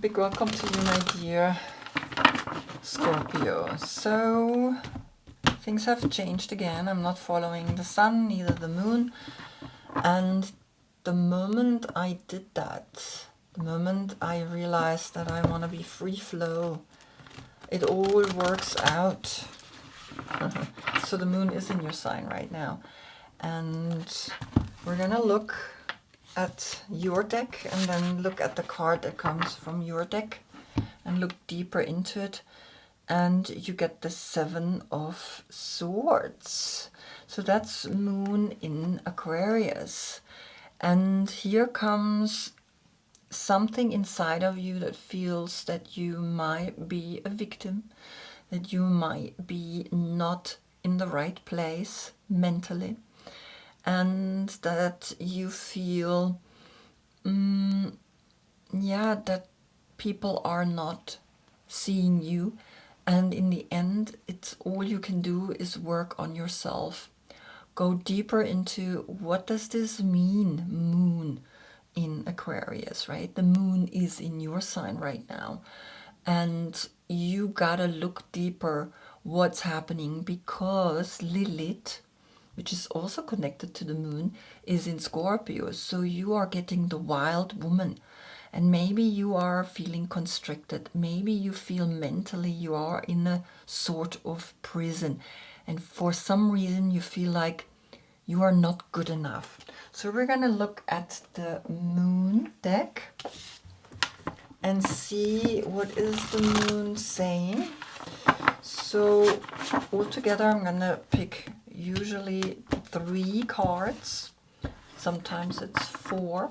Big welcome to you, my dear Scorpio. So, things have changed again. I'm not following the sun, neither the moon. And the moment I did that, the moment I realized that I want to be free flow, it all works out. So the moon is in your sign right now. And we're going to look at your deck and then look at the card that comes from your deck and look deeper into it, and you get the 7 of Swords. So that's moon in Aquarius, and here comes something inside of you that feels that you might be a victim, that you might be not in the right place mentally, and that you feel that people are not seeing you, and in the end it's all you can do is work on yourself. Go deeper into what does this mean, moon in Aquarius, right? The moon is in your sign right now, and you gotta look deeper what's happening, because Lilith, which is also connected to the moon, is in Scorpio. So you are getting the wild woman. And maybe you are feeling constricted. Maybe you feel mentally you are in a sort of prison. And for some reason you feel like you are not good enough. So we're going to look at the moon deck and see what is the moon saying. So altogether I'm going to pick usually 3 cards. Sometimes it's 4.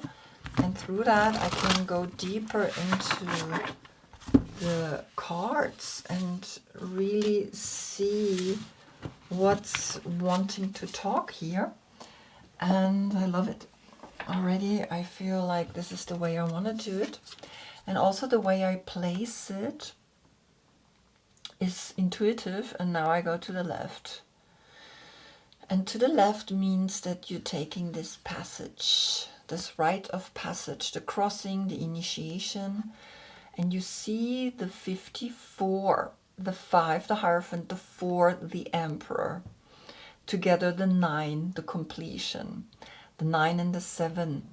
And through that I can go deeper into the cards and really see what's wanting to talk here. And I love it. Already I feel like this is the way I want to do it. And also the way I place it is intuitive. And now I go to the left. And to the left means that you're taking this passage, this rite of passage, the crossing, the initiation. And you see the 54, the 5, the Hierophant, the 4, the Emperor. Together the 9, the completion. The 9 and the 7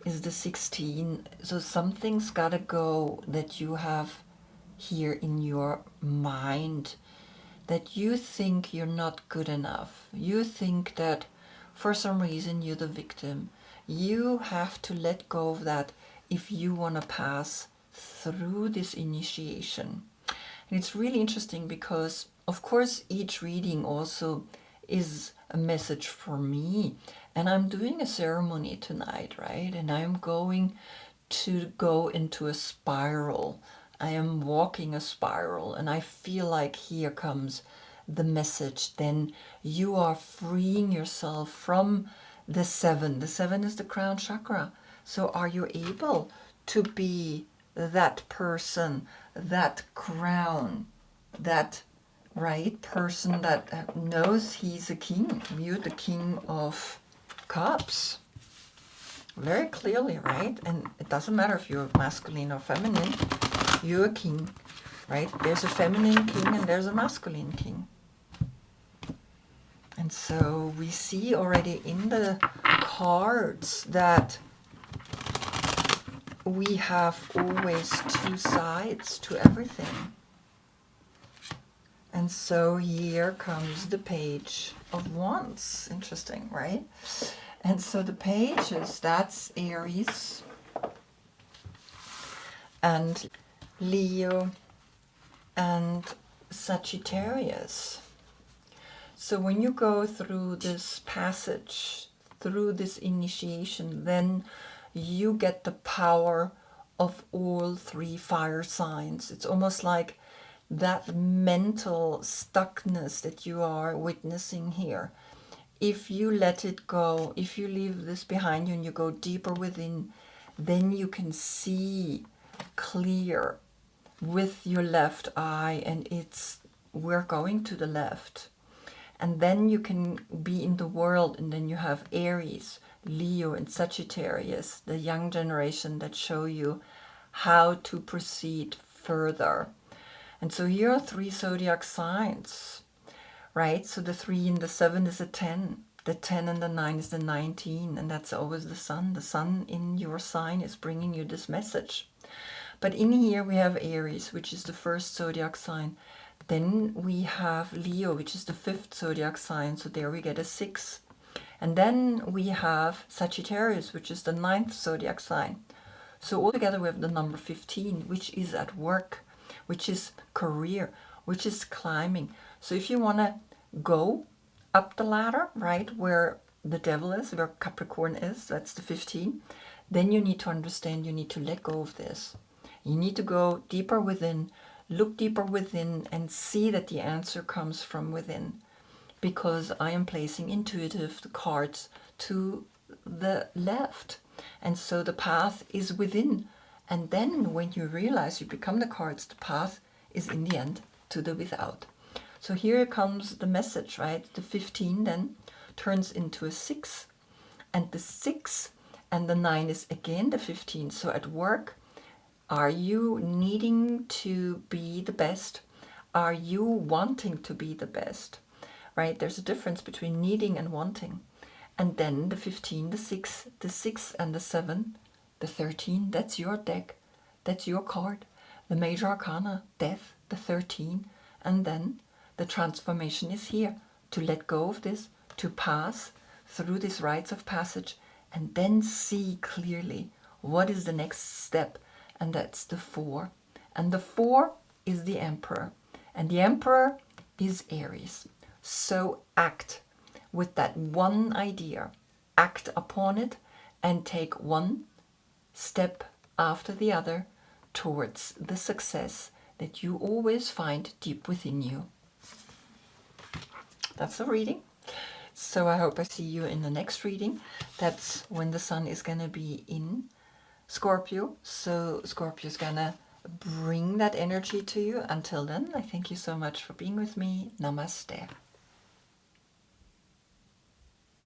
is the 16. So something's got to go that you have here in your mind, that you think you're not good enough. You think that for some reason you're the victim. You have to let go of that if you want to pass through this initiation. And it's really interesting because, of course, each reading also is a message for me. And I'm doing a ceremony tonight, right? And I'm going to go into a spiral. I am walking a spiral, and I feel like here comes the message. Then you are freeing yourself from the 7. The 7 is the crown chakra. So are you able to be that person, that crown, that right person that knows he's a king? You're the King of Cups. Very clearly, right? And it doesn't matter if you're masculine or feminine. You're a king, right? There's a feminine king and there's a masculine king. And so we see already in the cards that we have always 2 sides to everything. And so here comes the Page of Wands. Interesting, right? And so the pages, that's Aries and Leo and Sagittarius. So when you go through this passage, through this initiation, then you get the power of all 3 fire signs. It's almost like that mental stuckness that you are witnessing here. If you let it go, if you leave this behind you and you go deeper within, then you can see clear with your left eye, and we're going to the left. And then you can be in the world, and then you have Aries, Leo, and Sagittarius, the young generation that show you how to proceed further. And so here are 3 zodiac signs, right? So the 3 and the 7 is a 10. The 10 and the 9 is the 19, and that's always the sun. The sun in your sign is bringing you this message. But in here we have Aries, which is the first zodiac sign. Then we have Leo, which is the 5th zodiac sign. So there we get a 6. And then we have Sagittarius, which is the 9th zodiac sign. So altogether we have the number 15, which is at work, which is career, which is climbing. So if you want to go up the ladder, right, where the devil is, where Capricorn is, that's the 15, then you need to understand, you need to let go of this. You need to go deeper within, look deeper within, and see that the answer comes from within. Because I am placing intuitive the cards to the left. And so the path is within. And then when you realize you become the cards, the path is in the end to the without. So here comes the message, right? The 15 then turns into a 6. And the 6 and the 9 is again the 15. So at work, are you needing to be the best? Are you wanting to be the best? Right? There's a difference between needing and wanting. And then the 15, the 6 and the 7, the 13, that's your deck. That's your card. The major arcana, death, the 13. And then the transformation is here. To let go of this, to pass through these rites of passage, and then see clearly what is the next step. And that's the 4. And the 4 is the Emperor. And the Emperor is Aries. So act with that one idea. Act upon it and take one step after the other towards the success that you always find deep within you. That's the reading. So I hope I see you in the next reading. That's when the sun is going to be in Scorpio. So Scorpio is going to bring that energy to you. Until then, I thank you so much for being with me. Namaste.